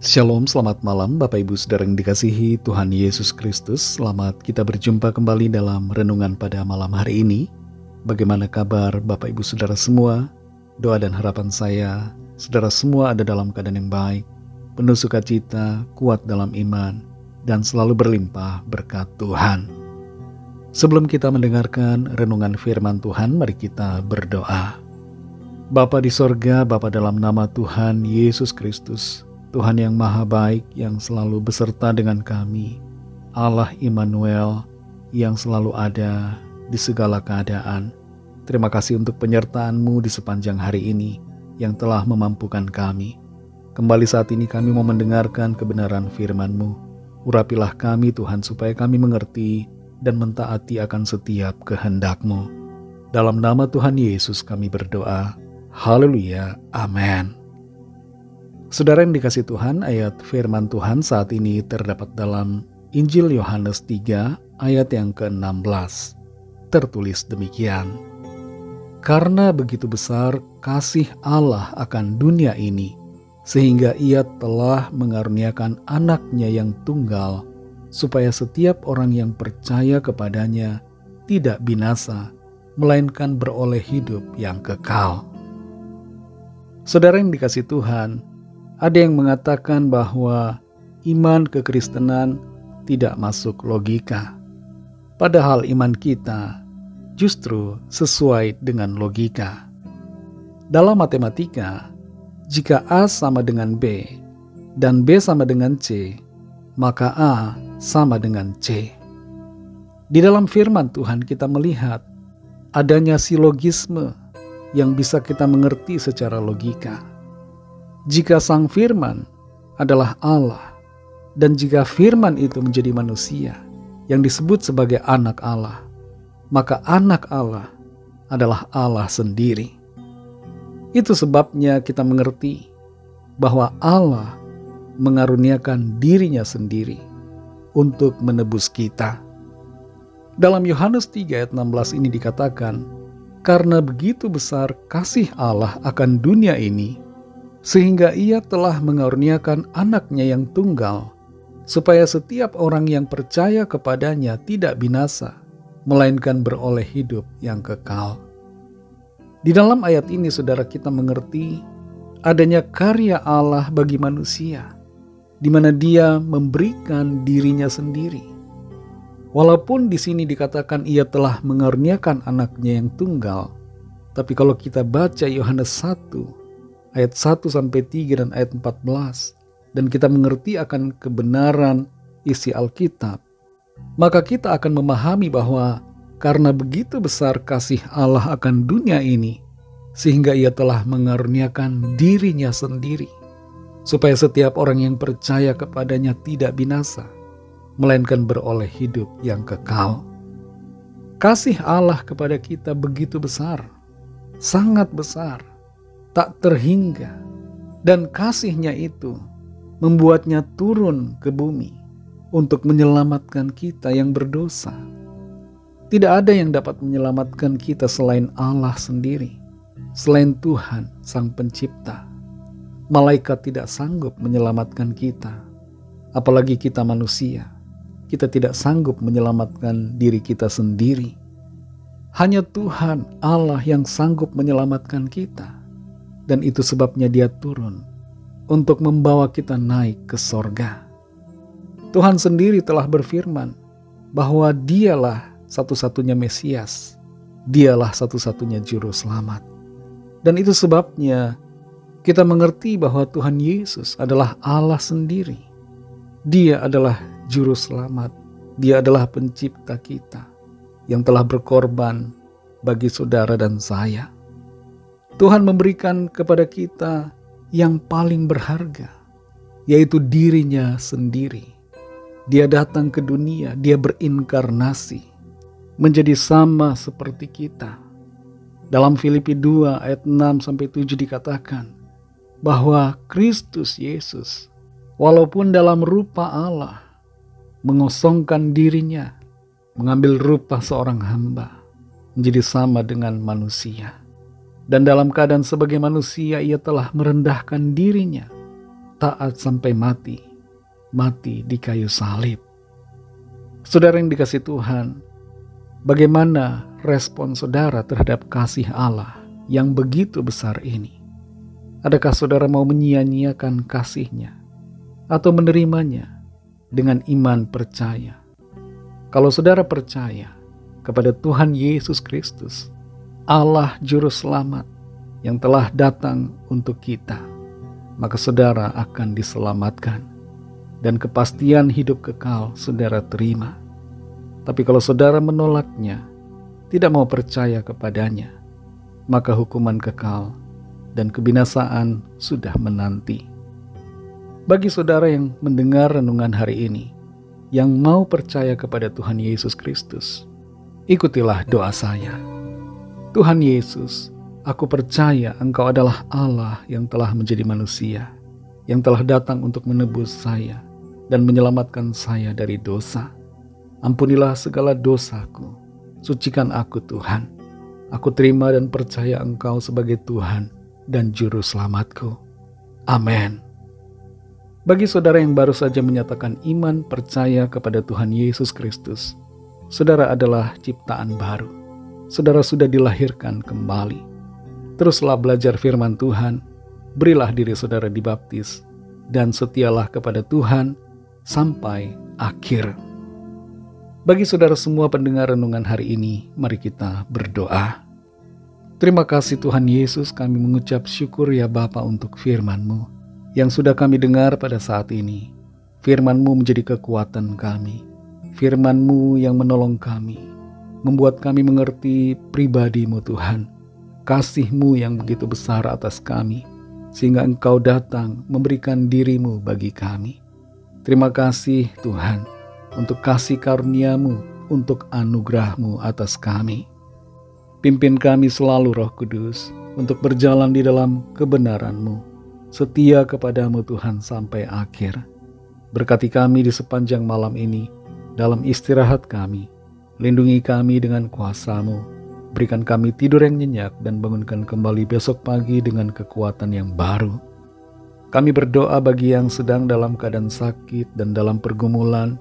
Shalom, selamat malam Bapak Ibu Saudara yang dikasihi Tuhan Yesus Kristus. Selamat kita berjumpa kembali dalam renungan pada malam hari ini. Bagaimana kabar Bapak Ibu Saudara semua? Doa dan harapan saya, saudara semua ada dalam keadaan yang baik, penuh sukacita, kuat dalam iman, dan selalu berlimpah berkat Tuhan. Sebelum kita mendengarkan renungan firman Tuhan, mari kita berdoa. Bapa di sorga, Bapa dalam nama Tuhan Yesus Kristus, Tuhan yang maha baik yang selalu beserta dengan kami, Allah Immanuel yang selalu ada di segala keadaan. Terima kasih untuk penyertaan-Mu di sepanjang hari ini yang telah memampukan kami. Kembali saat ini kami mau mendengarkan kebenaran firman-Mu. Urapilah kami Tuhan supaya kami mengerti dan mentaati akan setiap kehendak-Mu. Dalam nama Tuhan Yesus kami berdoa. Haleluya. Amin. Saudara yang dikasih Tuhan, ayat firman Tuhan saat ini terdapat dalam Injil Yohanes 3 ayat yang ke-16. Tertulis demikian. Karena begitu besar kasih Allah akan dunia ini, sehingga Ia telah mengaruniakan anaknya yang tunggal, supaya setiap orang yang percaya kepadanya tidak binasa, melainkan beroleh hidup yang kekal. Saudara yang dikasih Tuhan, ada yang mengatakan bahwa iman kekristenan tidak masuk logika. Padahal iman kita justru sesuai dengan logika. Dalam matematika, jika A sama dengan B dan B sama dengan C, maka A sama dengan C. Di dalam firman Tuhan kita melihat adanya silogisme yang bisa kita mengerti secara logika. Jika Sang Firman adalah Allah, dan jika Firman itu menjadi manusia yang disebut sebagai anak Allah, maka anak Allah adalah Allah sendiri. Itu sebabnya kita mengerti bahwa Allah mengaruniakan dirinya sendiri untuk menebus kita. Dalam Yohanes 3 ayat 16 ini dikatakan, karena begitu besar kasih Allah akan dunia ini, sehingga Ia telah mengaruniakan anaknya yang tunggal, supaya setiap orang yang percaya kepadanya tidak binasa, melainkan beroleh hidup yang kekal. Di dalam ayat ini saudara kita mengerti adanya karya Allah bagi manusia, di mana Dia memberikan dirinya sendiri. Walaupun di sini dikatakan Ia telah mengaruniakan anaknya yang tunggal, tapi kalau kita baca Yohanes 1, ayat 1-3 dan ayat 14, dan kita mengerti akan kebenaran isi Alkitab, maka kita akan memahami bahwa karena begitu besar kasih Allah akan dunia ini, sehingga Ia telah mengaruniakan dirinya sendiri, supaya setiap orang yang percaya kepadanya tidak binasa, melainkan beroleh hidup yang kekal. Kasih Allah kepada kita begitu besar, sangat besar, tak terhingga, dan kasih-Nya itu membuatnya turun ke bumi untuk menyelamatkan kita yang berdosa. Tidak ada yang dapat menyelamatkan kita selain Allah sendiri, selain Tuhan Sang Pencipta. Malaikat tidak sanggup menyelamatkan kita, apalagi kita manusia. Kita tidak sanggup menyelamatkan diri kita sendiri. Hanya Tuhan Allah yang sanggup menyelamatkan kita. Dan itu sebabnya Dia turun untuk membawa kita naik ke sorga. Tuhan sendiri telah berfirman bahwa Dialah satu-satunya Mesias. Dialah satu-satunya Juru Selamat. Dan itu sebabnya kita mengerti bahwa Tuhan Yesus adalah Allah sendiri. Dia adalah Juru Selamat. Dia adalah pencipta kita yang telah berkorban bagi saudara dan saya. Tuhan memberikan kepada kita yang paling berharga, yaitu dirinya sendiri. Dia datang ke dunia, Dia berinkarnasi, menjadi sama seperti kita. Dalam Filipi 2 ayat 6-7 dikatakan bahwa Kristus Yesus, walaupun dalam rupa Allah, mengosongkan dirinya, mengambil rupa seorang hamba, menjadi sama dengan manusia. Dan dalam keadaan sebagai manusia Ia telah merendahkan dirinya taat sampai mati, mati di kayu salib. Saudara yang dikasihi Tuhan, bagaimana respon saudara terhadap kasih Allah yang begitu besar ini? Adakah saudara mau menyia-nyiakan kasih-Nya atau menerimanya dengan iman percaya? Kalau saudara percaya kepada Tuhan Yesus Kristus, Allah Juru Selamat yang telah datang untuk kita, maka saudara akan diselamatkan dan kepastian hidup kekal saudara terima. Tapi kalau saudara menolaknya, tidak mau percaya kepadanya, maka hukuman kekal dan kebinasaan sudah menanti. Bagi saudara yang mendengar renungan hari ini, yang mau percaya kepada Tuhan Yesus Kristus, ikutilah doa saya. Tuhan Yesus, aku percaya Engkau adalah Allah yang telah menjadi manusia, yang telah datang untuk menebus saya dan menyelamatkan saya dari dosa. Ampunilah segala dosaku, sucikan aku Tuhan. Aku terima dan percaya Engkau sebagai Tuhan dan Juru Selamatku. Amin. Bagi saudara yang baru saja menyatakan iman percaya kepada Tuhan Yesus Kristus, saudara adalah ciptaan baru. Saudara sudah dilahirkan kembali. Teruslah belajar firman Tuhan, berilah diri saudara dibaptis, dan setialah kepada Tuhan sampai akhir. Bagi saudara semua pendengar renungan hari ini, mari kita berdoa. Terima kasih Tuhan Yesus, kami mengucap syukur ya Bapa untuk firman-Mu yang sudah kami dengar pada saat ini. Firman-Mu menjadi kekuatan kami. Firman-Mu yang menolong kami, membuat kami mengerti pribadi-Mu Tuhan. Kasih-Mu yang begitu besar atas kami, sehingga Engkau datang memberikan diri-Mu bagi kami. Terima kasih Tuhan, untuk kasih karunia-Mu, untuk anugerah-Mu atas kami. Pimpin kami selalu Roh Kudus, untuk berjalan di dalam kebenaran-Mu, setia kepada-Mu Tuhan sampai akhir. Berkati kami di sepanjang malam ini, dalam istirahat kami. Lindungi kami dengan kuasa-Mu, berikan kami tidur yang nyenyak dan bangunkan kembali besok pagi dengan kekuatan yang baru. Kami berdoa bagi yang sedang dalam keadaan sakit dan dalam pergumulan,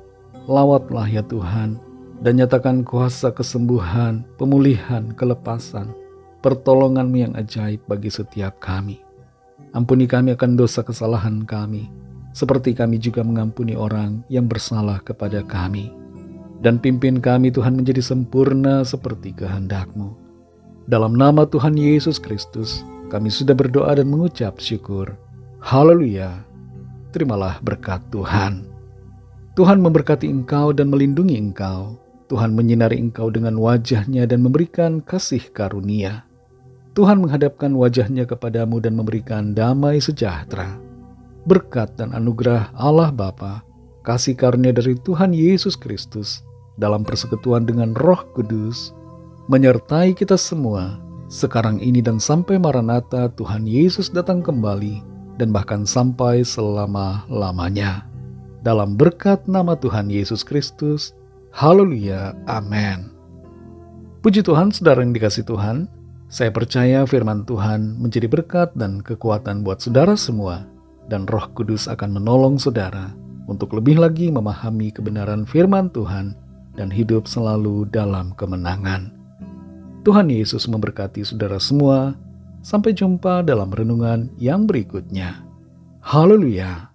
lawatlah ya Tuhan, dan nyatakan kuasa kesembuhan, pemulihan, kelepasan, pertolongan-Mu yang ajaib bagi setiap kami. Ampuni kami akan dosa kesalahan kami, seperti kami juga mengampuni orang yang bersalah kepada kami. Dan pimpin kami Tuhan menjadi sempurna seperti kehendak-Mu. Dalam nama Tuhan Yesus Kristus, kami sudah berdoa dan mengucap syukur. Haleluya. Terimalah berkat Tuhan. Tuhan memberkati engkau dan melindungi engkau. Tuhan menyinari engkau dengan wajah-Nya dan memberikan kasih karunia. Tuhan menghadapkan wajah-Nya kepadamu dan memberikan damai sejahtera. Berkat dan anugerah Allah Bapa, kasih karunia dari Tuhan Yesus Kristus, dalam persekutuan dengan Roh Kudus, menyertai kita semua, sekarang ini dan sampai Maranatha Tuhan Yesus datang kembali, dan bahkan sampai selama-lamanya. Dalam berkat nama Tuhan Yesus Kristus, haleluya, amin. Puji Tuhan, saudara yang dikasihi Tuhan, saya percaya firman Tuhan menjadi berkat dan kekuatan buat saudara semua, dan Roh Kudus akan menolong saudara untuk lebih lagi memahami kebenaran firman Tuhan dan hidup selalu dalam kemenangan. Tuhan Yesus memberkati saudara semua. Sampai jumpa dalam renungan yang berikutnya. Haleluya.